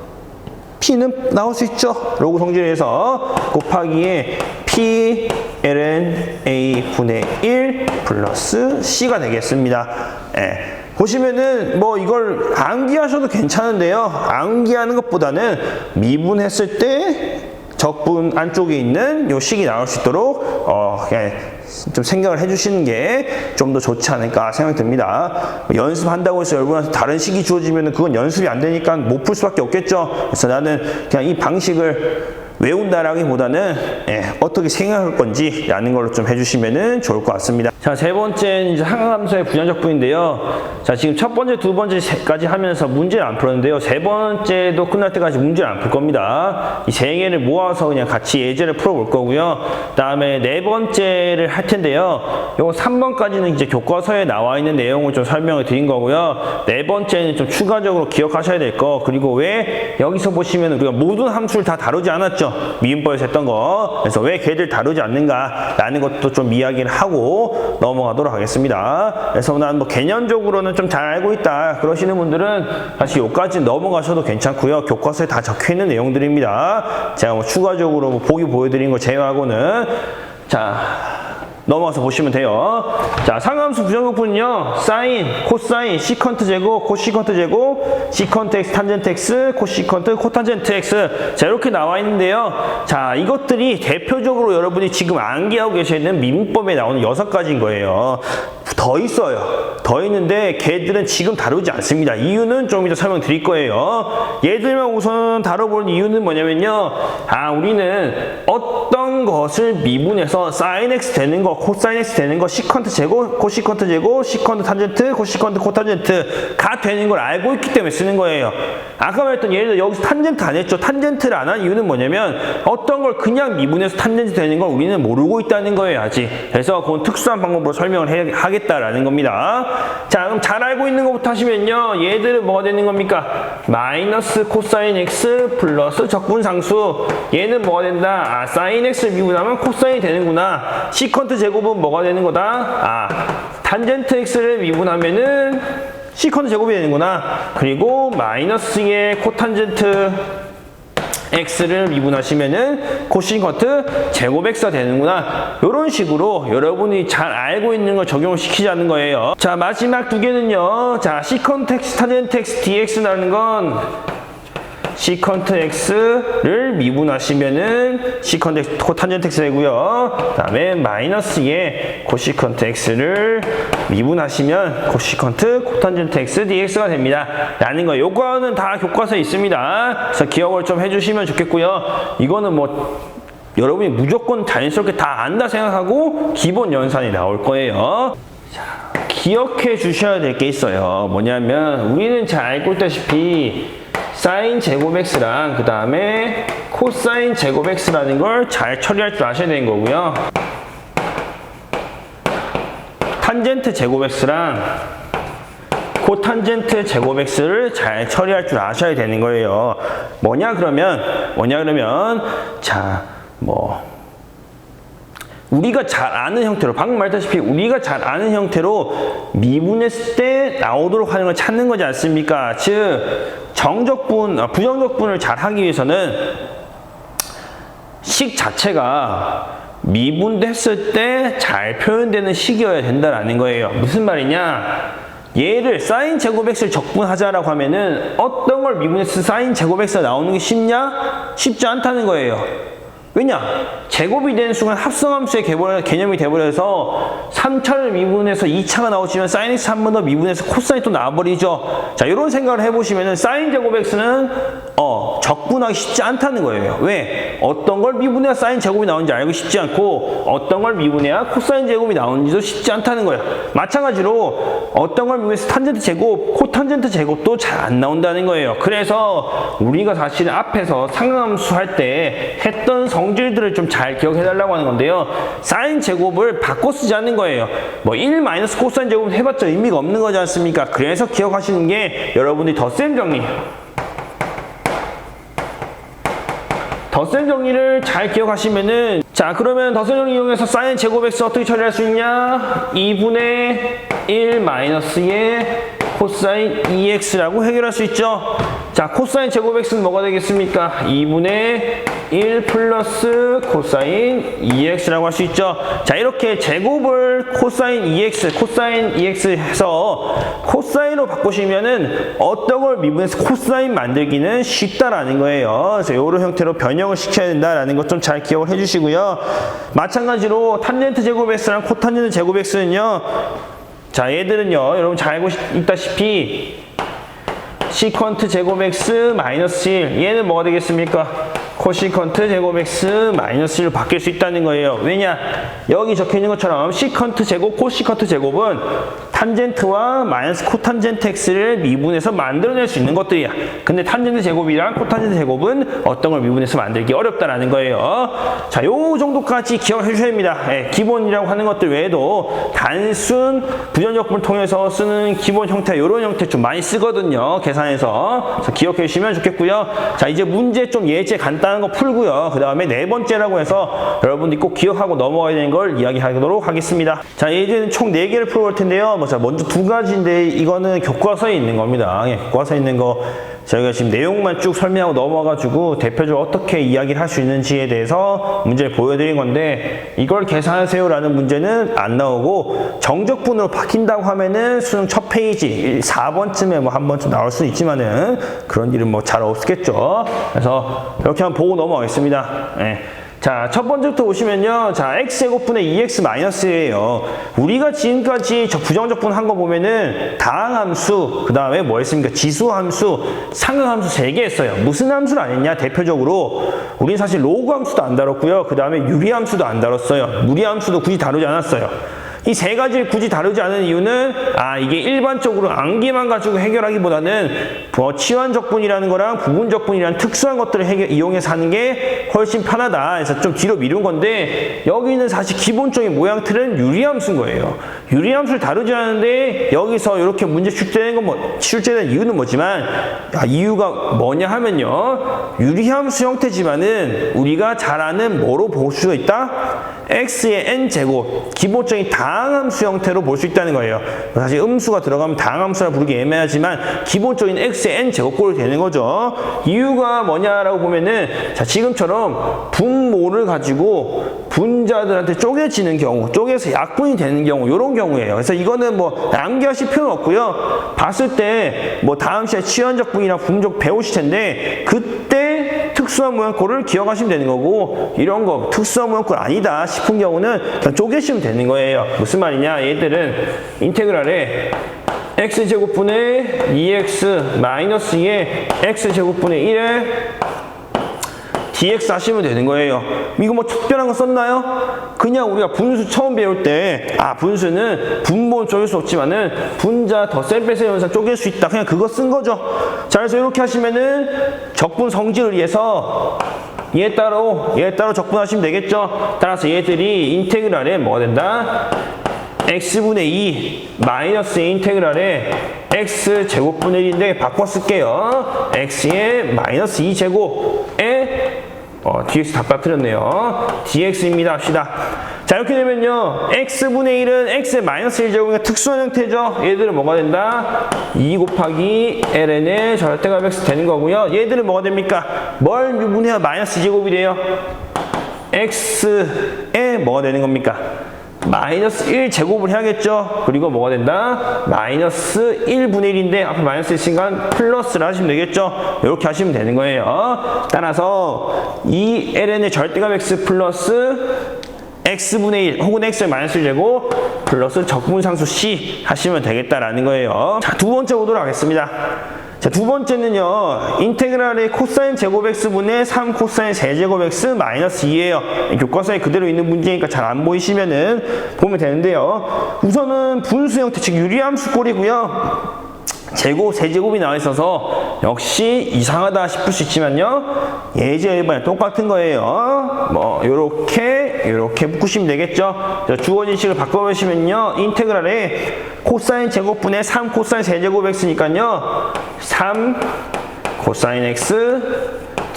p는 나올 수 있죠. 로그 성질에서 곱하기에 p ln a 분의 1 플러스 c가 되겠습니다. 예. 보시면은 뭐 이걸 암기하셔도 괜찮은데요. 암기하는 것보다는 미분했을 때 적분 안쪽에 있는 요 식이 나올 수 있도록 그냥 좀 생각을 해주시는 게 좀 더 좋지 않을까 생각이 듭니다. 연습한다고 해서 여러분한테 다른 식이 주어지면 그건 연습이 안 되니까 못 풀 수밖에 없겠죠. 그래서 나는 그냥 이 방식을 외운다라기보다는 어떻게 생각할 건지 라는 걸로 좀 해주시면 좋을 것 같습니다. 자, 세 번째는 이제 상함수의 부정적분인데요. 자, 지금 첫 번째, 두 번째까지 하면서 문제를 안 풀었는데요. 세 번째도 끝날 때까지 문제를 안 풀 겁니다. 이 세 개를 모아서 그냥 같이 예제를 풀어볼 거고요. 그 다음에 네 번째를 할 텐데요. 요거 3번까지는 이제 교과서에 나와 있는 내용을 좀 설명을 드린 거고요. 네 번째는 좀 추가적으로 기억하셔야 될 거. 그리고 왜 여기서 보시면 우리가 모든 함수를 다 다루지 않았죠. 미분법에서 했던 거. 그래서 왜 걔들 다루지 않는가라는 것도 좀 이야기를 하고 넘어가도록 하겠습니다. 그래서 난 뭐 개념적으로는 좀 잘 알고 있다 그러시는 분들은 사실 여기까지 넘어가셔도 괜찮고요. 교과서에 다 적혀 있는 내용들입니다. 제가 뭐 추가적으로 뭐 보기 보여드린 거 제외하고는 자 넘어가서 보시면 돼요. 자, 상함수 부정적분은요. 사인, 코사인, 시컨트 제곱, 코시컨트 제곱, 시컨트 x, 탄젠트 x, 코시컨트, 코탄젠트 x. 자, 이렇게 나와 있는데요. 자, 이것들이 대표적으로 여러분이 지금 암기하고 계시는 미분법에 나오는 6가지인 거예요. 더 있어요. 더 있는데 걔들은 지금 다루지 않습니다. 이유는 좀 이따 설명드릴 거예요. 얘들만 우선 다뤄볼 이유는 뭐냐면요. 우리는 어떤 것을 미분해서 sin x 되는 거, 코사인 x 되는 거, 시컨트 제곱, 코시컨트 제곱, 시컨트 탄젠트, 코시컨트 코탄젠트가 되는 걸 알고 있기 때문에 쓰는 거예요. 아까 말했던 예를 들어 여기서 탄젠트 안 했죠. 탄젠트를 안 한 이유는 뭐냐면 어떤 걸 그냥 미분해서 탄젠트 되는 걸 우리는 모르고 있다는 거예요. 아직. 그래서 그건 특수한 방법으로 설명을 하겠다라는 겁니다. 자, 그럼 잘 알고 있는 것부터 하시면요. 얘들은 뭐가 되는 겁니까? 마이너스 코사인 x 플러스 적분상수. 얘는 뭐가 된다? 사인 x 미분하면 코사인이 되는구나. 시컨트 제곱은 뭐가 되는 거다? 탄젠트 x를 미분하면은 시컨트 제곱이 되는구나. 그리고 마이너스의 코탄젠트 x를 미분하시면은 코시컨트 제곱 x가 되는구나. 이런 식으로 여러분이 잘 알고 있는 걸 적용을 시키자는 거예요. 자, 마지막 두 개는요. 자, 시컨트 x, 탄젠트 x, dx라는 건 시컨트 x를 미분하시면은 시컨트 x, 코탄젠트 x 되고요. 그 다음에 마이너스의 코시컨트 x를 미분하시면 코시컨트 코탄젠트 x dx가 됩니다. 라는 거예요. 요거는 다 교과서에 있습니다. 그래서 기억을 좀 해주시면 좋겠고요. 이거는 뭐 여러분이 무조건 자연스럽게 다 안다 생각하고 기본 연산이 나올 거예요. 자, 기억해 주셔야 될 게 있어요. 뭐냐면 우리는 잘 알고 있다시피 사인 제곱 x랑 그 다음에 코사인 제곱 x라는 걸 잘 처리할 줄 아셔야 되는 거고요. 탄젠트 제곱 x랑 코탄젠트 제곱 x를 잘 처리할 줄 아셔야 되는 거예요. 뭐냐 그러면 자, 우리가 잘 아는 형태로, 방금 말했다시피 우리가 잘 아는 형태로 미분했을 때 나오도록 하는 걸 찾는 거지 않습니까? 즉 부정적분을 잘 하기 위해서는 식 자체가 미분됐을 때 잘 표현되는 식이어야 된다라는 거예요. 무슨 말이냐? 얘를 사인 제곱 x를 적분하자라고 하면은 어떤 걸 미분해서 사인 제곱 x가 나오는 게 쉽냐? 쉽지 않다는 거예요. 왜냐? 제곱이 되는 순간 합성함수의 개념이 돼버려서 3차를 미분해서 2차가 나오시면 sin x 한 번 더 미분해서 코사인이 또 나와버리죠. 자, 이런 생각을 해보시면은 sin 제곱 x는 적분하기 쉽지 않다는 거예요. 왜? 어떤 걸 미분해야 sin 제곱이 나오는지 알고 싶지 않고 어떤 걸 미분해야 코사인 제곱이 나오는지도 쉽지 않다는 거예요. 마찬가지로 어떤 걸 미분해서 탄젠트 제곱, 코탄젠트 제곱도 잘 안 나온다는 거예요. 그래서 우리가 사실 앞에서 상함수 할 때 했던 성질들을 좀 잘 기억해달라고 하는 건데요. 사인 제곱을 바꿔 쓰지 않는 거예요. 1 마이너스 코사인 제곱은 해봤자 의미가 없는 거지 않습니까? 그래서 기억하시는 게 여러분들이 덧셈 정리. 덧셈 정리를 잘 기억하시면은, 자, 그러면 덧셈 정리 이용해서 사인 제곱 x 어떻게 처리할 수 있냐? 2분의 1 마이너스의 코사인 2x라고 해결할 수 있죠. 자, 코사인 제곱 x는 뭐가 되겠습니까? 2분의 1 플러스 코사인 2x라고 할 수 있죠. 자, 이렇게 제곱을 코사인 2x 해서 코사인으로 바꾸시면은 어떤 걸 미분해서 코사인 만들기는 쉽다라는 거예요. 그래서 이런 형태로 변형을 시켜야 된다라는 것 좀 잘 기억을 해주시고요. 마찬가지로 탄젠트 제곱 x랑 코탄젠트 제곱 x는요. 자, 얘들은요, 여러분 잘 알고 있다시피 시컨트 제곱 x 마이너스 1, 얘는 뭐가 되겠습니까? 코시컨트 제곱 x 마이너스 1로 바뀔 수 있다는 거예요. 왜냐? 여기 적혀 있는 것처럼 시컨트 제곱, 코시컨트 제곱은 탄젠트와 마이너스 코탄젠트 x를 미분해서 만들어낼 수 있는 것들이야. 근데 탄젠트 제곱이랑 코탄젠트 제곱은 어떤 걸 미분해서 만들기 어렵다라는 거예요. 자, 요 정도까지 기억해 주셔야 됩니다. 예, 기본이라고 하는 것들 외에도 단순 부전적분을 통해서 쓰는 기본 형태, 이런 형태 좀 많이 쓰거든요. 계산해서. 그래서 기억해 주시면 좋겠고요. 자, 이제 문제 좀 예제 간단한 거 풀고요. 그 다음에 네 번째라고 해서 여러분들이 꼭 기억하고 넘어가야 되는 걸 이야기하도록 하겠습니다. 자, 예제는 총 4개를 풀어볼 텐데요. 자, 먼저 2가지인데 이거는 교과서에 있는 겁니다. 예, 교과서에 있는 거 저희가 지금 내용만 쭉 설명하고 넘어가가지고 대표적으로 어떻게 이야기를 할 수 있는지에 대해서 문제를 보여드린 건데, 이걸 계산하세요 라는 문제는 안 나오고 정적분으로 바뀐다고 하면은 수능 첫 페이지 4번쯤에 뭐 한 번쯤 나올 수 있지만은 그런 일은 뭐 잘 없겠죠. 그래서 이렇게 한번 보고 넘어가겠습니다. 예. 자, 첫 번째부터 보시면요. 자, x제곱분의 2x 마이너스예요. 우리가 지금까지 저 부정적분 한 거 보면은 다항함수, 그 다음에 뭐 했습니까? 지수함수, 상응함수 3개 했어요. 무슨 함수를 안 했냐? 대표적으로 우리는 사실 로그 함수도 안 다뤘고요. 그 다음에 유리함수도 안 다뤘어요. 무리함수도 굳이 다루지 않았어요. 이 3가지를 굳이 다루지 않은 이유는, 이게 일반적으로 암기만 가지고 해결하기보다는 치환적분이라는 거랑 부분적분이라는 특수한 것들을 이용해서 하는 게 훨씬 편하다. 그래서 좀 뒤로 미룬 건데, 여기는 사실 기본적인 모양틀은 유리함수인 거예요. 유리함수를 다루지 않는데 여기서 이렇게 문제 출제된 이유는 뭐지만, 이유가 뭐냐 하면요, 유리함수 형태지만은 우리가 잘 아는 뭐로 볼 수가 있다? x의 n제곱, 기본적인 다항함수 형태로 볼 수 있다는 거예요. 사실 음수가 들어가면 다항함수라 부르기 애매하지만 기본적인 x의 n제곱꼴이 되는 거죠. 이유가 뭐냐라고 보면은, 자, 지금처럼 분모를 가지고 분자들한테 쪼개지는 경우, 쪼개서 약분이 되는 경우, 이런 경우예요. 그래서 이거는 뭐 암기하실 필요는 없고요. 봤을 때 뭐 다음 시간에 치환적분이나 부분적 배우실 텐데, 그때 특수한 모양꼴을 기억하시면 되는 거고, 이런 거 특수한 모양꼴 아니다 싶은 경우는 그냥 쪼개시면 되는 거예요. 무슨 말이냐? 얘들은 인테그랄에 x제곱분의 2x 마이너스 2의 x제곱분의 1에 dx 하시면 되는 거예요. 이거 뭐 특별한 거 썼나요? 그냥 우리가 분수 처음 배울 때, 분수는 분모는 쪼갤 수 없지만은 분자 덧셈 뺄셈 현상 쪼갤 수 있다. 그냥 그거 쓴 거죠. 자, 그래서 이렇게 하시면은 적분 성질을 위해서 얘 따로 적분하시면 되겠죠. 따라서 얘들이 인테그랄에 뭐가 된다? x분의 2 마이너스 인테그랄에 x제곱분의 1인데 바꿔 쓸게요. x의 마이너스 2제곱에 dx 다 빠뜨렸네요. dx입니다 합시다. 자, 이렇게 되면요, x분의 1은 x의 마이너스 1제곱이니까 특수한 형태죠. 얘들은 뭐가 된다? 2 곱하기 ln의 절대값 x 되는 거고요. 얘들은 뭐가 됩니까? 뭘 미분해야 마이너스 2제곱이 돼요? x에 뭐가 되는 겁니까? 마이너스 1제곱을 해야겠죠. 그리고 뭐가 된다? 마이너스 1분의 1인데 앞에 마이너스 있으니까 플러스를 하시면 되겠죠. 이렇게 하시면 되는 거예요. 따라서 이 ln의 절대값 x 플러스 x분의 1 혹은 x의 마이너스 1제곱 플러스 적분상수 c 하시면 되겠다라는 거예요. 자, 두 번째 보도록 하겠습니다. 자, 두 번째는요, 인테그랄의 코사인 제곱 x분의 3 코사인 세제곱 x 마이너스 2예요. 교과서에 그대로 있는 문제니까 잘 안 보이시면은 보면 되는데요. 우선은 분수 형태, 즉 유리함수 꼴이고요. 제곱, 세제곱이 나와 있어서 역시 이상하다 싶을 수 있지만요, 예제 1번에 똑같은 거예요. 뭐 요렇게 묶으시면 되겠죠. 주어진 식을 바꿔보시면요, 인테그랄에 코사인 제곱분의 3 코사인 세제곱 x니까요 3 코사인 x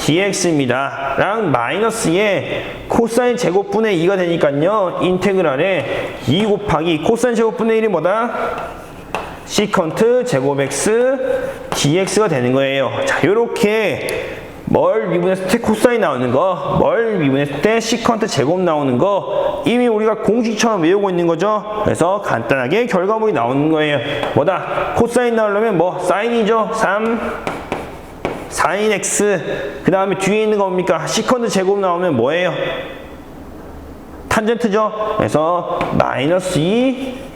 dx입니다. 랑 마이너스에 코사인 제곱분의 2가 되니까요. 인테그랄에 2 곱하기 코사인 제곱분의 1이 뭐다? 시컨트 제곱 x dx가 되는 거예요. 자, 요렇게 뭘 미분했을 때 코사인 나오는 거, 뭘 미분했을 때 시컨트 제곱 나오는 거 이미 우리가 공식처럼 외우고 있는 거죠. 그래서 간단하게 결과물이 나오는 거예요. 뭐다? 코사인 나오려면 뭐 사인이죠. 3 사인 x. 그 다음에 뒤에 있는 거 뭡니까? 시컨트 제곱 나오면 뭐예요? 탄젠트죠. 그래서 마이너스 2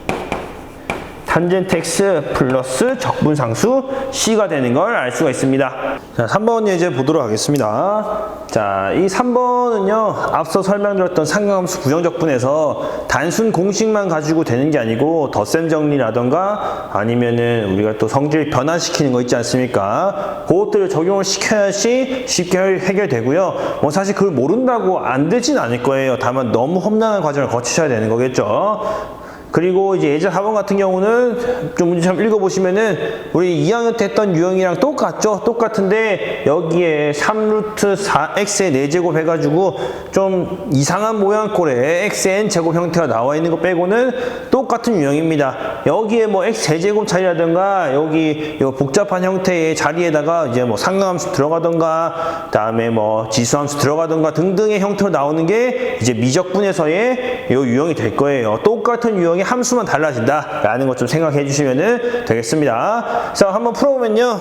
탄젠트 x 플러스 적분상수 c가 되는 걸 알 수가 있습니다. 자, 3번 예제 보도록 하겠습니다. 자, 이 3번은요, 앞서 설명드렸던 삼각함수 부정적분에서 단순 공식만 가지고 되는 게 아니고 덧셈 정리라던가 아니면은 우리가 또 성질 변환시키는 거 있지 않습니까? 그것들을 적용을 시켜야지 쉽게 해결되고요. 뭐 사실 그걸 모른다고 안 되진 않을 거예요. 다만 너무 험난한 과정을 거치셔야 되는 거겠죠. 그리고 이제 예제 4번 같은 경우는 좀 문제 좀 읽어보시면은 우리 2학년 때 했던 유형이랑 똑같죠? 똑같은데 여기에 3루트 4x의 4제곱 해가지고 좀 이상한 모양꼴의 xn 제곱 형태가 나와 있는 거 빼고는 똑같은 유형입니다. 여기에 뭐 x 제곱 자리라든가 여기 이 복잡한 형태의 자리에다가 이제 뭐 상각함수 들어가던가 그다음에 뭐 지수함수 들어가던가 등등의 형태로 나오는 게 이제 미적분에서의 이 유형이 될 거예요. 똑같은 유형이 함수만 달라진다 라는 것 좀 생각해 주시면 되겠습니다. 그래서 한번 풀어보면요,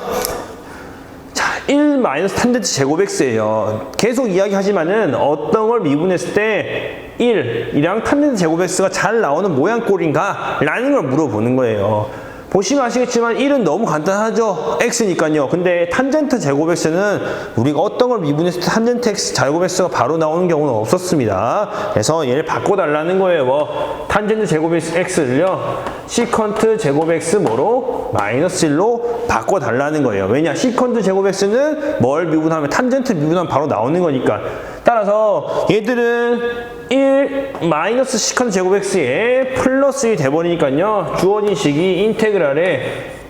자, 1 마이너스 탄젠트 제곱 x예요. 계속 이야기하지만은 어떤 걸 미분했을 때 1이랑 탄젠트 제곱 x가 잘 나오는 모양꼴인가 라는 걸 물어보는 거예요. 보시면 아시겠지만 1은 너무 간단하죠. x니까요. 근데 탄젠트 제곱 x는 우리가 어떤 걸 미분했을 때 탄젠트 x 제곱 x가 바로 나오는 경우는 없었습니다. 그래서 얘를 바꿔달라는 거예요. 뭐 탄젠트 제곱 x를요, 시컨트 제곱 x 뭐로? 마이너스 1로 바꿔달라는 거예요. 왜냐? 시컨트 제곱 x는 뭘 미분하면 탄젠트 미분하면 바로 나오는 거니까. 따라서 얘들은 1 마이너스 시컨트 제곱 x에 플러스 1이 돼버리니까요, 주어진 식이 인테그랄에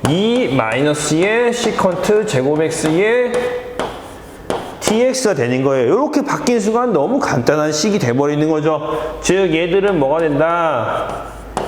2 마이너스의 시컨트 제곱 x에 dx가 되는 거예요. 이렇게 바뀐 순간 너무 간단한 식이 돼버리는 거죠. 즉 얘들은 뭐가 된다?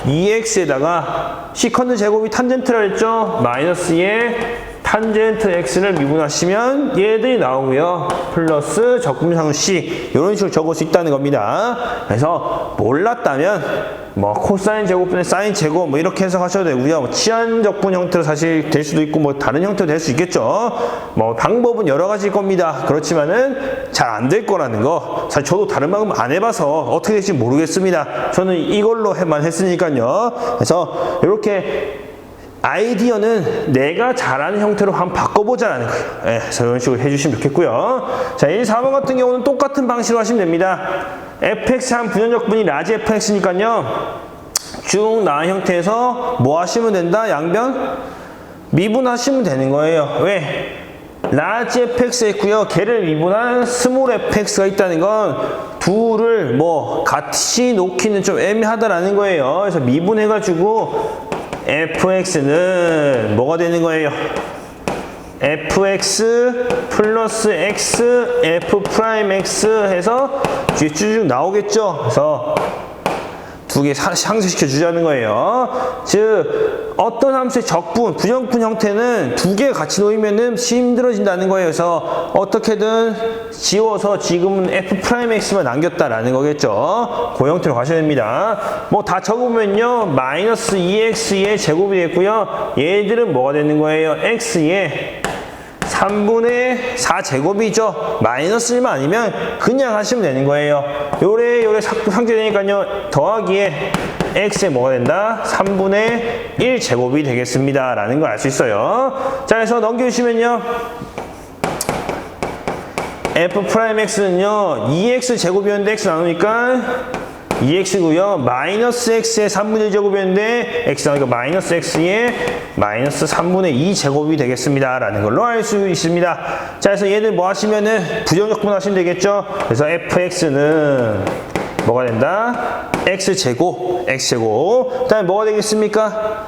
2x에다가 시컨트 제곱이 탄젠트라 했죠? 마이너스의 탄젠트 x를 미분하시면 얘들이 나오고요. 플러스 적분상수 c, 이런 식으로 적을 수 있다는 겁니다. 그래서 몰랐다면 뭐 코사인 제곱분의 사인 제곱 뭐 이렇게 해석하셔도 되고요. 뭐 치환적분 형태로 사실 될 수도 있고 뭐 다른 형태로 될 수 있겠죠. 뭐 방법은 여러 가지일 겁니다. 그렇지만은 잘 안 될 거라는 거, 사실 저도 다른 방법 안 해봐서 어떻게 될지 모르겠습니다. 저는 이걸로만 했으니까요. 그래서 이렇게 아이디어는 내가 잘하는 형태로 한번 바꿔보자라는 거예요. 네, 그래서 이런 식으로 해주시면 좋겠고요. 자, 1, 4번 같은 경우는 똑같은 방식으로 하시면 됩니다. fx 한 부정적분이 라지 fx니까요. 쭉 나온 형태에서 뭐 하시면 된다? 양변? 미분하시면 되는 거예요. 왜? 라지 fx가 있고요. 걔를 미분한 스몰 fx가 있다는 건 둘을 뭐 같이 놓기는 좀 애매하다라는 거예요. 그래서 미분해가지고 fx는 뭐가 되는 거예요? fx 플러스 x f 프라임 x 해서 뒤에 쭉 나오겠죠? 그래서 두 개 상쇄시켜 주자는 거예요. 즉 어떤 함수의 적분, 부정분 형태는 두 개가 같이 놓이면은 힘들어진다는 거예요. 그래서 어떻게든 지워서 지금은 f 프라임 x만 남겼다라는 거겠죠. 그 형태로 가셔야 됩니다. 뭐 다 적으면요, 마이너스 2x의 제곱이 되겠고요. 얘들은 뭐가 되는 거예요? x의 3분의 4제곱이죠. 마이너스 1만 아니면 그냥 하시면 되는 거예요. 요래 상쇄되니까요, 더하기에 x에 뭐가 된다? 3분의 1제곱이 되겠습니다. 라는 걸 알 수 있어요. 자, 그래서 넘겨주시면요, f 프라임 x는요, 2x 제곱이었는데 x 나누니까 2x고요. 마이너스 x의 3분의 1제곱이었는데 x 나오니까 마이너스 x의 마이너스 3분의 2제곱이 되겠습니다. 라는 걸로 알 수 있습니다. 자, 그래서 얘들 뭐 하시면은 부정적분 하시면 되겠죠. 그래서 fx는 뭐가 된다? x제곱. 그 다음에 뭐가 되겠습니까?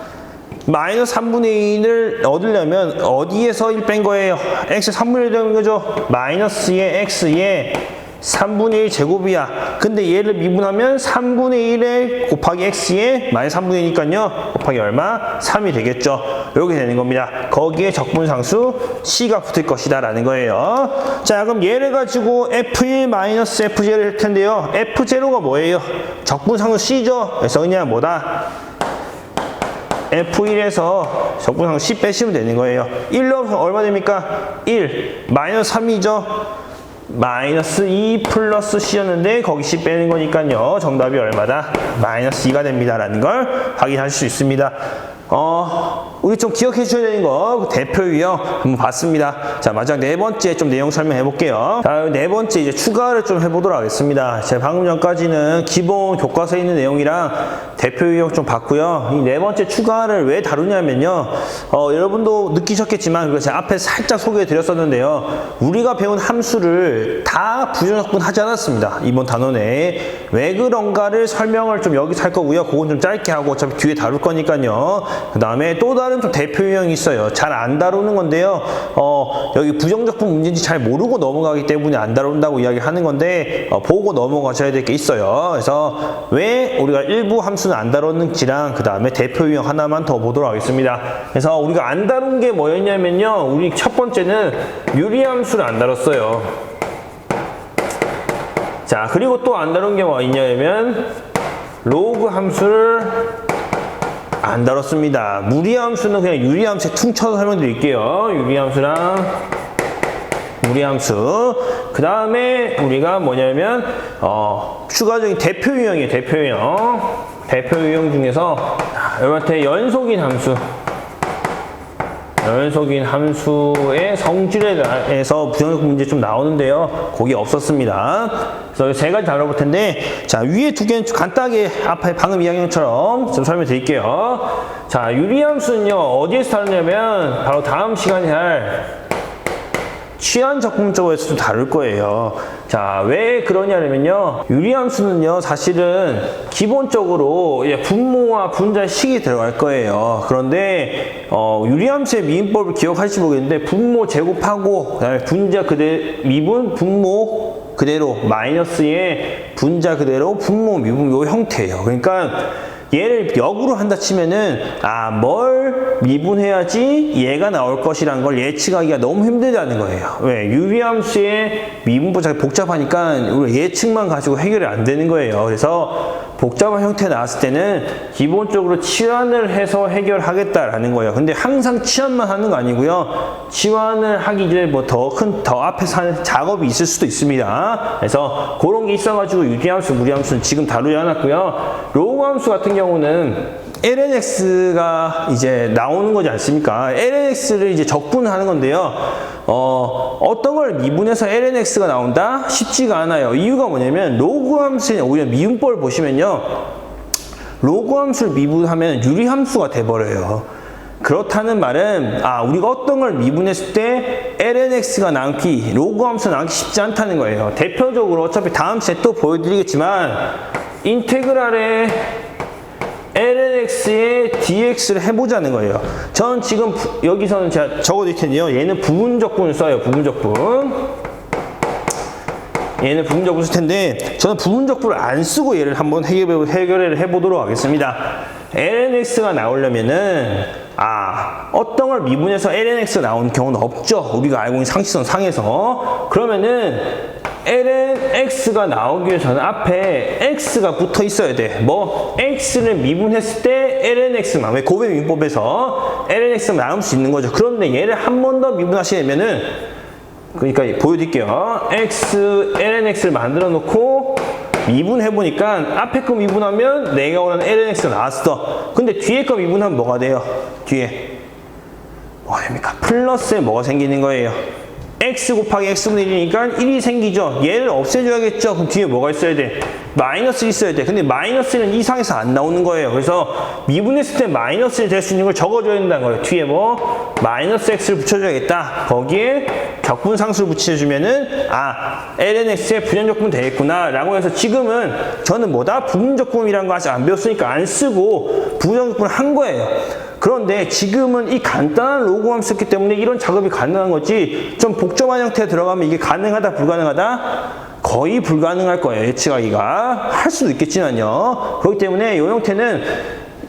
마이너스 3분의 1을 얻으려면 어디에서 1 뺀 거예요? x 3분의 1 되는 거죠? 마이너스의 x의 3분의 1 제곱이야. 근데 얘를 미분하면 3분의 1에 곱하기 x에 마이너스 3분의 1이니까요. 곱하기 얼마? 3이 되겠죠. 이렇게 되는 겁니다. 거기에 적분상수 c가 붙을 것이다 라는 거예요. 자, 그럼 얘를 가지고 f1 마이너스 f0를 할 텐데요. f0가 뭐예요? 적분상수 c죠. 그래서 그냥 뭐다? F1에서 적분상수 C 빼시면 되는 거예요. 1 넣으면 얼마 됩니까? 1 마이너스 3이죠. 마이너스 2 플러스 C였는데 거기 C 빼는 거니까요. 정답이 얼마다? 마이너스 2가 됩니다 라는 걸 확인할 수 있습니다. 우리 좀 기억해 주셔야 되는 거 대표 유형 한번 봤습니다. 자, 마지막 네 번째 좀 내용 설명해 볼게요. 자, 네 번째 이제 추가를 좀 해보도록 하겠습니다. 제가 방금 전까지는 기본 교과서에 있는 내용이랑 대표 유형 좀 봤고요. 이 네 번째 추가를 왜 다루냐면요. 여러분도 느끼셨겠지만 그거 제가 앞에 살짝 소개해 드렸었는데요. 우리가 배운 함수를 다 부정적분 하지 않았습니다. 이번 단원에 왜 그런가를 설명을 좀 여기서 할 거고요. 그건 좀 짧게 하고 어차피 뒤에 다룰 거니까요. 그 다음에 또 다른 좀 대표 유형이 있어요. 잘 안 다루는 건데요. 여기 부정적분 문제인지 잘 모르고 넘어가기 때문에 안 다룬다고 이야기하는 건데 보고 넘어가셔야 될 게 있어요. 그래서 왜 우리가 일부 함수는 안 다뤘는지랑 그 다음에 대표 유형 하나만 더 보도록 하겠습니다. 그래서 우리가 안 다룬 게 뭐였냐면요. 우리 첫 번째는 유리함수를 안 다뤘어요. 자, 그리고 또 안 다룬 게 뭐 있냐면 로그 함수를 안 다뤘습니다. 무리함수는 그냥 유리함수에 퉁쳐서 설명드릴게요. 유리함수랑 무리함수. 그 다음에 우리가 뭐냐면 추가적인 대표 유형이에요. 대표 유형. 대표 유형 중에서 여러분한테 연속인 함수. 연속인 함수의 성질에 대해서 부정적분 문제 좀 나오는데요. 거기 없었습니다. 그래서 세 가지 다뤄볼 텐데, 자, 위에 두 개는 간단하게 앞에 방금 이야기한 것처럼 좀 설명 드릴게요. 자, 유리함수는요, 어디에서 다루냐면, 바로 다음 시간에 할 취한적분적으로서 좀 다룰 거예요. 자, 왜 그러냐면요. 유리함수는요, 사실은 기본적으로 분모와 분자의 식이 들어갈 거예요. 그런데 유리함수의 미분법을 기억하실지 모르겠는데 분모 제곱하고 그다음에 분자 미분 분모 그대로 마이너스의 분자 그대로 분모 미분 요 형태예요. 그러니까 얘를 역으로 한다 치면은 뭘 미분해야지 얘가 나올 것이라는 걸 예측하기가 너무 힘들다는 거예요. 왜? 유리함수의 미분법 잘 복잡하니까 우리 예측만 가지고 해결이 안 되는 거예요. 그래서 복잡한 형태 나왔을 때는 기본적으로 치환을 해서 해결하겠다라는 거예요. 근데 항상 치환만 하는 거 아니고요. 치환을 하기 전에 뭐 더 앞에서 하는 작업이 있을 수도 있습니다. 그래서 그런 게 있어가지고 유리함수, 무리함수는 지금 다루지 않았고요. 로그함수 같은 경우는 lnx가 이제 나오는 거지 않습니까? lnx를 이제 적분하는 건데요. 어떤 걸 미분해서 lnx가 나온다? 쉽지가 않아요. 이유가 뭐냐면 로그함수의 오히려 미분법을 보시면요. 로그함수를 미분하면 유리함수가 돼버려요. 그렇다는 말은 우리가 어떤 걸 미분했을 때 lnx가 나오기, 로그함수가 나오기 쉽지 않다는 거예요. 대표적으로 어차피 다음 시간에 또 보여드리겠지만 인테그랄의 lnx의 dx를 해보자는 거예요. 전 지금 여기서는 제가 적어드릴 텐데요. 얘는 부분적분을 써요. 부분적분. 얘는 부분적분 쓸 텐데 저는 부분적분을 안 쓰고 얘를 한번 해결을 해보도록 하겠습니다. lnx가 나오려면은 어떤 걸 미분해서 lnx가 나오는 경우는 없죠. 우리가 알고 있는 상식선 상에서. 그러면은 lnx가 나오기 위해서는 앞에 x가 붙어 있어야 돼. x를 미분했을 때 lnx만, 왜 곱의 미분법에서 lnx만 나올 수 있는 거죠. 그런데 얘를 한 번 더 미분하시려면은, 그러니까 보여드릴게요. lnx를 만들어 놓고 미분해보니까 앞에 거 미분하면 내가 원하는 lnx가 나왔어. 근데 뒤에 거 미분하면 뭐가 돼요? 뒤에 뭐가 됩니까? 플러스에 뭐가 생기는 거예요? x 곱하기 x분의 1이니까 1이 생기죠. 얘를 없애줘야겠죠. 그럼 뒤에 뭐가 있어야 돼? 마이너스 있어야 돼. 근데 마이너스는 이상에서 안 나오는 거예요. 그래서 미분했을 때 마이너스를 될 수 있는 걸 적어줘야 된다는 거예요. 뒤에 마이너스 x를 붙여줘야겠다. 거기에 적분상수를 붙여주면은 lnx의 부정적분 되겠구나 라고 해서 지금은 저는 부분적분이라는 거 아직 안 배웠으니까 안 쓰고 부정적분을 한 거예요. 그런데 지금은 이 간단한 로그 함수 썼기 때문에 이런 작업이 가능한 거지, 좀 복잡한 형태에 들어가면 이게 가능하다 불가능하다? 거의 불가능할 거예요. 예측하기가. 할 수도 있겠지만요. 그렇기 때문에 이 형태는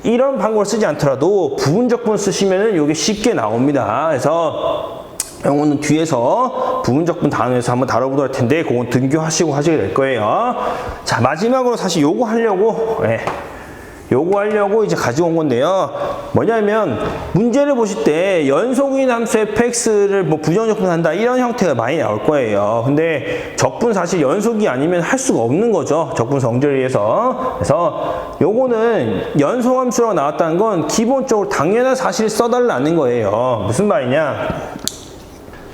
이런 방법을 쓰지 않더라도 부분적분 쓰시면은 이게 쉽게 나옵니다. 그래서 이거는 뒤에서 부분적분 단원에서 한번 다뤄보도록 할 텐데 그건 등교하시고 하시게 될 거예요. 자, 마지막으로 사실 요거 하려고 이제 가지고 온 건데요. 뭐냐면 문제를 보실 때 연속인 함수 fx를 뭐 부정적분 한다 이런 형태가 많이 나올 거예요. 근데 적분 사실 연속이 아니면 할 수가 없는 거죠. 적분 성질에 의해서. 그래서 요거는 연속 함수로 나왔다는 건 기본적으로 당연한 사실을 써달라는 거예요. 무슨 말이냐?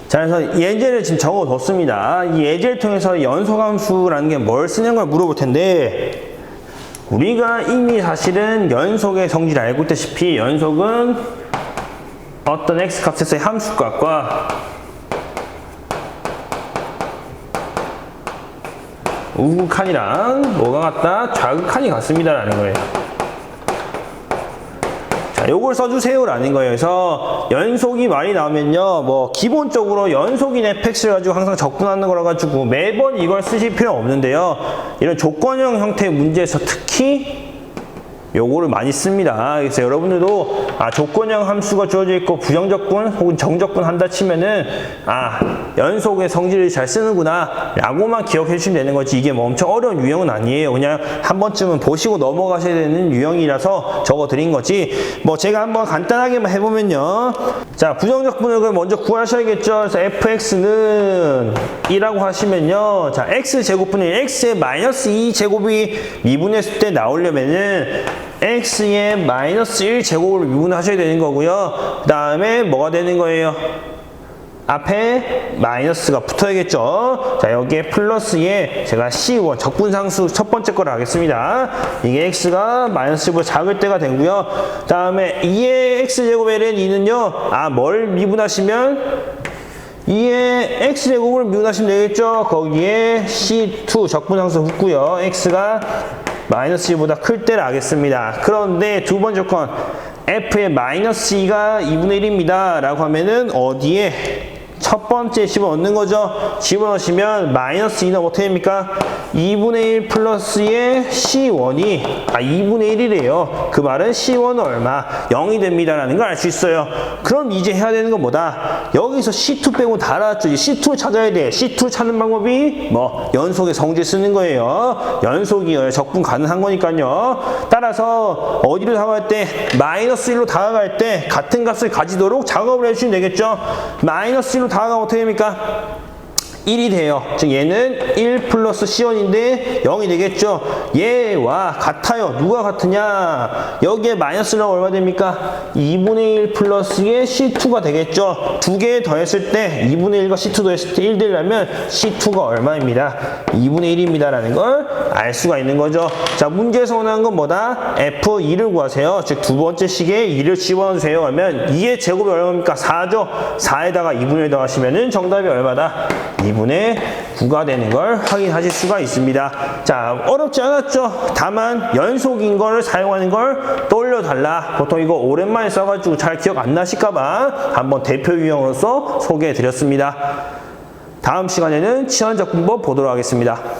자, 그래서 예제를 지금 적어뒀습니다. 이 예제를 통해서 연속함수라는 게 뭘 쓰는 걸 물어볼 텐데, 우리가 이미 사실은 연속의 성질을 알고 있다시피 연속은 어떤 x값에서의 함수값과 우극한이랑 뭐가 같다? 좌극한이 같습니다라는 거예요. 자, 요걸 써주세요라는 거예요. 그래서 연속이 많이 나오면요, 뭐 기본적으로 연속인 fx를 가지고 항상 적분하는 거라 가지고 매번 이걸 쓰실 필요는 없는데요. 이런 조건형 형태의 문제에서 특히 요거를 많이 씁니다. 그래서 여러분들도 조건형 함수가 주어져 있고 부정적분 혹은 정적분 한다 치면은 연속의 성질을 잘 쓰는구나 라고만 기억해 주시면 되는 거지, 이게 뭐 엄청 어려운 유형은 아니에요. 그냥 한 번쯤은 보시고 넘어가셔야 되는 유형이라서 적어 드린 거지. 뭐 제가 한번 간단하게만 해보면요, 자, 부정적분을 그럼 먼저 구하셔야겠죠. 그래서 fx는 2라고 하시면요, 자, x제곱분이 x의 마이너스 2제곱이 미분했을 때 나오려면은 x의 마이너스 1제곱을 미분하셔야 되는 거고요. 그 다음에 뭐가 되는 거예요? 앞에 마이너스가 붙어야겠죠. 자, 여기에 플러스에 제가 C1 적분상수 첫 번째 거를 하겠습니다. 이게 x가 마이너스 10보다 작을 때가 되고요. 그 다음에 2의 x제곱에 ln 2는요, 뭘 미분하시면 2의 x제곱을 미분하시면 되겠죠. 거기에 C2 적분상수 붙고요. x가 마이너스 2보다 클 때를 하겠습니다. 그런데 두 번째 조건, f의 마이너스 2가 2분의 1입니다 라고 하면은 어디에 첫 번째 집어넣는 거죠. 집어넣으시면 마이너스 2는 어떻게 됩니까? 2분의 1 플러스의 C1이 2분의 1이래요. 그 말은 C1은 얼마? 0이 됩니다 라는 걸 알 수 있어요. 그럼 이제 해야 되는 건 뭐다? 여기서 C2 빼고 다 알았죠. C2를 찾아야 돼. C2를 찾는 방법이 뭐 연속의 성질 쓰는 거예요. 연속이 적분 가능한 거니까요. 따라서 어디로 다가갈 때? 마이너스 1로 다가갈 때 같은 값을 가지도록 작업을 해주시면 되겠죠. 마이너스 1로 다가가면 어떻게 됩니까? 1이 돼요. 즉 얘는 1 플러스 C1인데 0이 되겠죠. 얘와 같아요. 누가 같으냐? 여기에 마이너스는 얼마 됩니까? 2분의 1 플러스의 C2가 되겠죠. 두 개 더했을 때 2분의 1과 C2 더했을 때 1 되려면 C2가 얼마입니다? 2분의 1입니다 라는 걸 알 수가 있는 거죠. 자, 문제에서 원하는 건 뭐다? F2를 구하세요. 즉 두 번째 식에 2를 집어넣으세요. 그러면 2의 제곱이 얼마입니까? 4죠. 4에다가 2분의 1 더하시면 정답이 얼마다? 2분의 9가 되는 걸 확인하실 수가 있습니다. 자, 어렵지 않았죠? 다만 연속인 걸 사용하는 걸 떠올려달라. 보통 이거 오랜만에 써가지고 잘 기억 안 나실까봐 한번 대표 유형으로서 소개해드렸습니다. 다음 시간에는 치환적분법 보도록 하겠습니다.